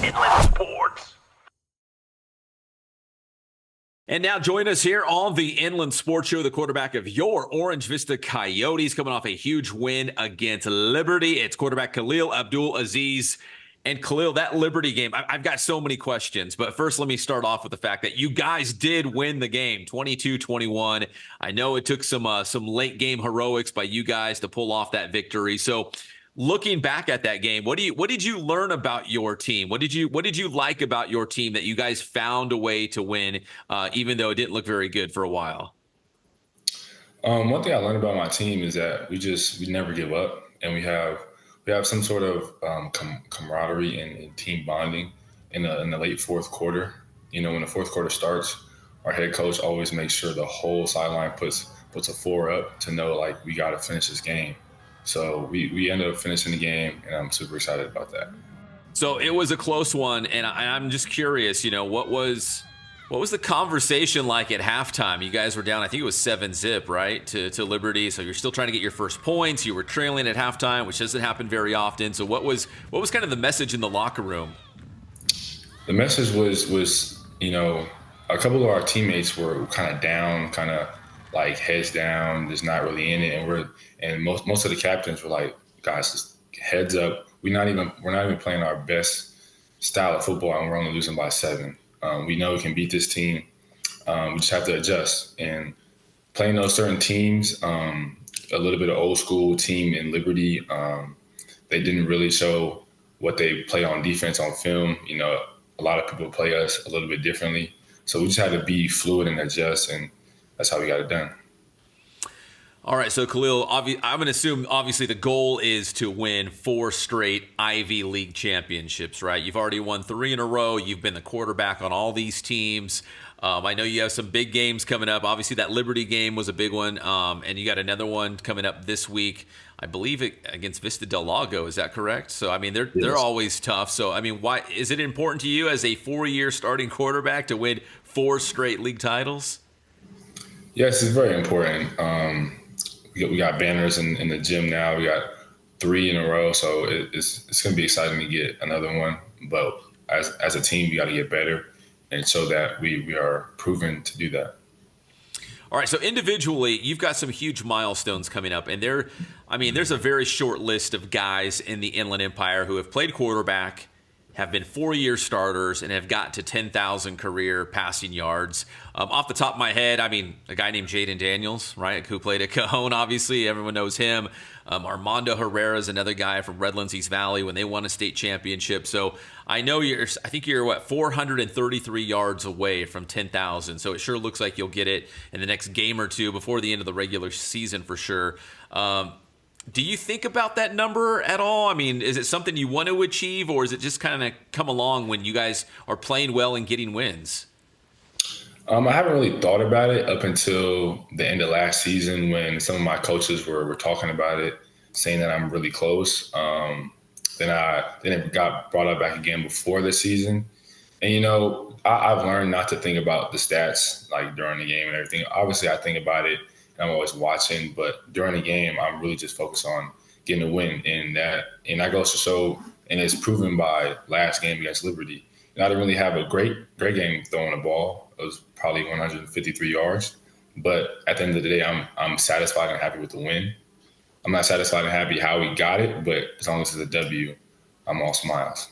Inland Sports. And now join us here on the Inland Sports Show, the quarterback of your Orange Vista Coyotes, coming off a huge win against Liberty. It's quarterback Khalil, Abdul, Aziz. And Khalil, that Liberty game, I've got so many questions. But first, let me start off with the fact that you guys did win the game, 22-21. I know it took some late game heroics by you guys to pull off that victory. So looking back at that game, what did you learn about your team? What did you like about your team that you guys found a way to win, even though it didn't look very good for a while? One thing I learned about my team is that we never give up, and we have some sort of camaraderie and team bonding in the late fourth quarter. You know, when the fourth quarter starts, our head coach always makes sure the whole sideline puts a four up to know, like, we got to finish this game. So we ended up finishing the game, and I'm super excited about that. So it was a close one, and I'm just curious, you know, what was the conversation like at halftime? You guys were down, I think it was 7-0, right, to Liberty. So you're still trying to get your first points. You were trailing at halftime, which doesn't happen very often. So what was kind of the message in the locker room? The message was, you know, a couple of our teammates were kind of down, kind of like heads down, just not really in it, and most of the captains were like, guys, just heads up. We're not even playing our best style of football, and we're only losing by 7. We know we can beat this team. We just have to adjust. And playing those certain teams, a little bit of old school team in Liberty, they didn't really show what they play on defense on film. You know, a lot of people play us a little bit differently, so we just had to be fluid and adjust, and that's how we got it done. All right, so Khalil, I'm going to assume obviously the goal is to win 4 straight Ivy League championships, right? You've already won 3 in a row. You've been the quarterback on all these teams. I know you have some big games coming up. Obviously, that Liberty game was a big one, and you got another one coming up this week. I believe against Vista Del Lago. Is that correct? So, I mean, they're always tough. So, I mean, why is it important to you as a 4-year starting quarterback to win 4 straight league titles? Yes, it's very important. We got banners in the gym now. We got 3 in a row, so it's going to be exciting to get another one. But as a team, we got to get better and show that we are proven to do that. All right, so individually, you've got some huge milestones coming up, and there's a very short list of guys in the Inland Empire who have played quarterback, have been 4-year starters, and have got to 10,000 career passing yards. Off the top of my head, I mean, a guy named Jaden Daniels, right, who played at Cajon, obviously. Everyone knows him. Armando Herrera is another guy from Redlands East Valley when they won a state championship. So I know I think you're 433 yards away from 10,000. So it sure looks like you'll get it in the next game or two before the end of the regular season for sure. Do you think about that number at all? I mean, is it something you want to achieve, or is it just kind of come along when you guys are playing well and getting wins? I haven't really thought about it up until the end of last season when some of my coaches were talking about it, saying that I'm really close. Then it got brought up back again before the season. And, you know, I've learned not to think about the stats like during the game and everything. Obviously, I think about it. I'm always watching, but during the game, I'm really just focused on getting a win. And that goes to show, and it's proven by last game against Liberty. And I didn't really have a great game throwing the ball. It was probably 153 yards. But at the end of the day, I'm satisfied and happy with the win. I'm not satisfied and happy how we got it, but as long as it's a W, I'm all smiles.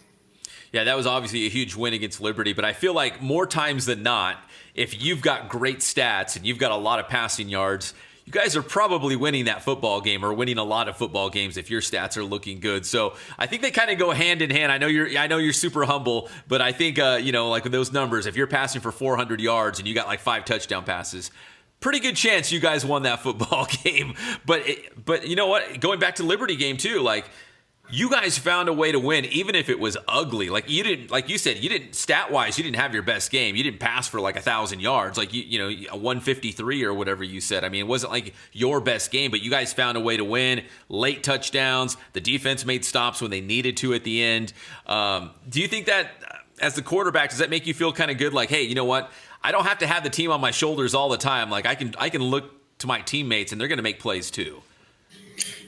Yeah, that was obviously a huge win against Liberty, but I feel like more times than not, if you've got great stats and you've got a lot of passing yards, you guys are probably winning that football game or winning a lot of football games if your stats are looking good. So I think they kind of go hand in hand. I know you're super humble, but I think like with those numbers, if you're passing for 400 yards and you got like 5 touchdown passes, pretty good chance you guys won that football game. But you know what? Going back to Liberty game too, like, you guys found a way to win, even if it was ugly. Like you said, stat wise, you didn't have your best game. You didn't pass for like 1,000 yards, like a 153 or whatever you said. I mean, it wasn't like your best game, but you guys found a way to win. Late touchdowns. The defense made stops when they needed to at the end. Do you think that as the quarterback, does that make you feel kind of good? Like, hey, you know what? I don't have to have the team on my shoulders all the time. Like I can look to my teammates and they're going to make plays too.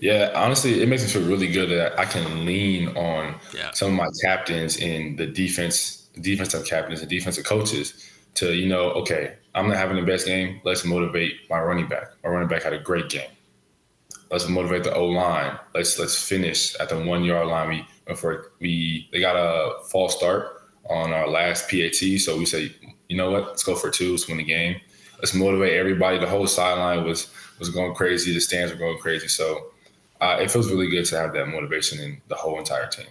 Yeah, honestly, it makes me feel really good that I can lean on Yeah. some of my captains in the defensive captains and defensive coaches to, okay, I'm not having the best game. Let's motivate my running back. My running back had a great game. Let's motivate the O line. Let's finish at the 1 yard line. They got a false start on our last PAT, so we say, you know what? Let's go for two. Let's win the game. Let's motivate everybody. The whole sideline was going crazy. The stands were going crazy. So it feels really good to have that motivation in the whole entire team.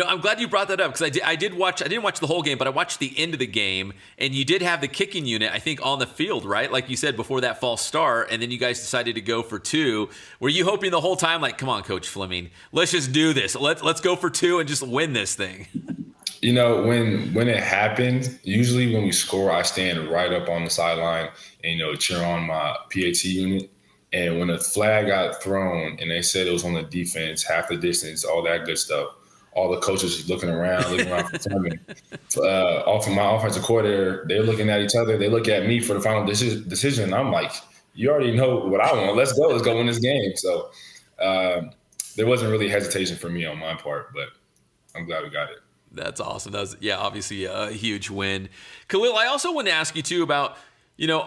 I'm glad you brought that up because I didn't watch the whole game, but I watched the end of the game, and you did have the kicking unit, I think, on the field, right? Like you said, before that false start, and then you guys decided to go for two. Were you hoping the whole time, like, come on, Coach Fleming, let's just do this. Let's go for two and just win this thing? When it happened, usually when we score, I stand right up on the sideline and, cheer on my PAT unit. And when the flag got thrown and they said it was on the defense, half the distance, all that good stuff, all the coaches just looking around for Fleming. Off of my offensive coordinator, they're looking at each other. They look at me for the final decision. I'm like, you already know what I want. Let's go. Let's go win this game. So there wasn't really hesitation for me on my part, but I'm glad we got it. That's awesome. That was, obviously a huge win. Khalil, I also want to ask you, too, about,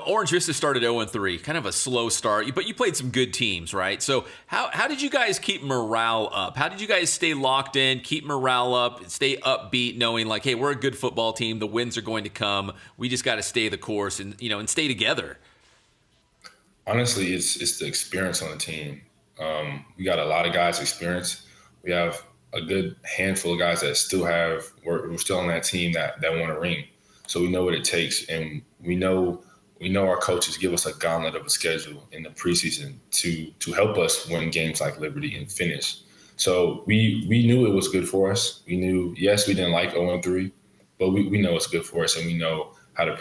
Orange Vista started 0-3, kind of a slow start, but you played some good teams, right? So how did you guys keep morale up? How did you guys stay locked in, keep morale up, stay upbeat, knowing like, hey, we're a good football team. The wins are going to come. We just got to stay the course and, and stay together. Honestly, it's the experience on the team. We got a lot of guys' experience. We have a good handful of guys that we're still on that team that want to ring. So we know what it takes, and we know our coaches give us a gauntlet of a schedule in the preseason to help us win games like Liberty and finish. So we knew it was good for us. We knew, yes, we didn't like 0-3, but we know it's good for us, and we know how to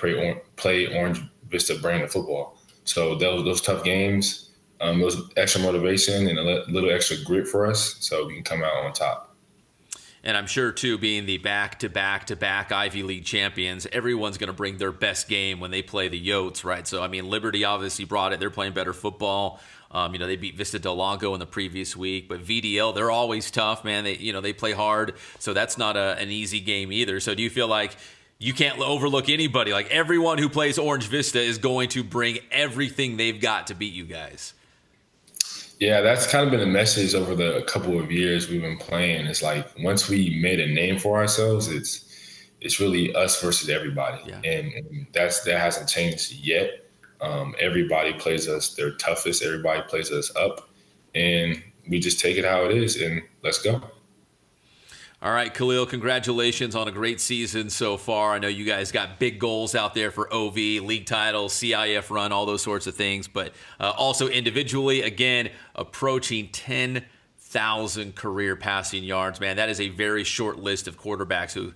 play Orange Vista brand of football. So those tough games, it was extra motivation and a little extra grit for us so we can come out on top. And I'm sure, too, being the back-to-back Ivy League champions, everyone's going to bring their best game when they play the Yotes, right? So, I mean, Liberty obviously brought it. They're playing better football. They beat Vista Del Lago in the previous week. But VDL, they're always tough, man. They play hard. So that's not an easy game either. So do you feel like you can't overlook anybody? Like everyone who plays Orange Vista is going to bring everything they've got to beat you guys. Yeah, that's kind of been the message over the couple of years we've been playing. It's like once we made a name for ourselves, it's really us versus everybody, yeah. and that hasn't changed yet. Everybody plays us their toughest. Everybody plays us up, and we just take it how it is, and let's go. All right, Khalil, congratulations on a great season so far. I know you guys got big goals out there for OV, league titles, CIF run, all those sorts of things. But also individually, again, approaching 10,000 career passing yards. Man, that is a very short list of quarterbacks who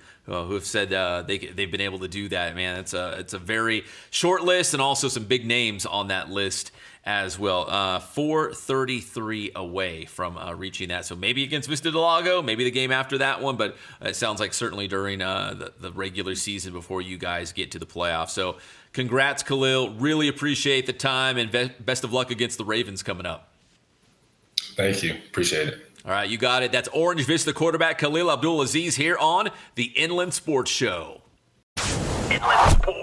have said they've been able to do that. Man, it's a very short list, and also some big names on that list as well. 433 away from reaching that. So maybe against Vista Del Lago, maybe the game after that one, but it sounds like certainly during the regular season before you guys get to the playoffs. So congrats, Khalil. Really appreciate the time, and best of luck against the Ravens coming up. Thank you. Appreciate it. All right, you got it. That's Orange Vista quarterback Khalil Abdul Aziz here on the Inland Sports Show. Inland Sports.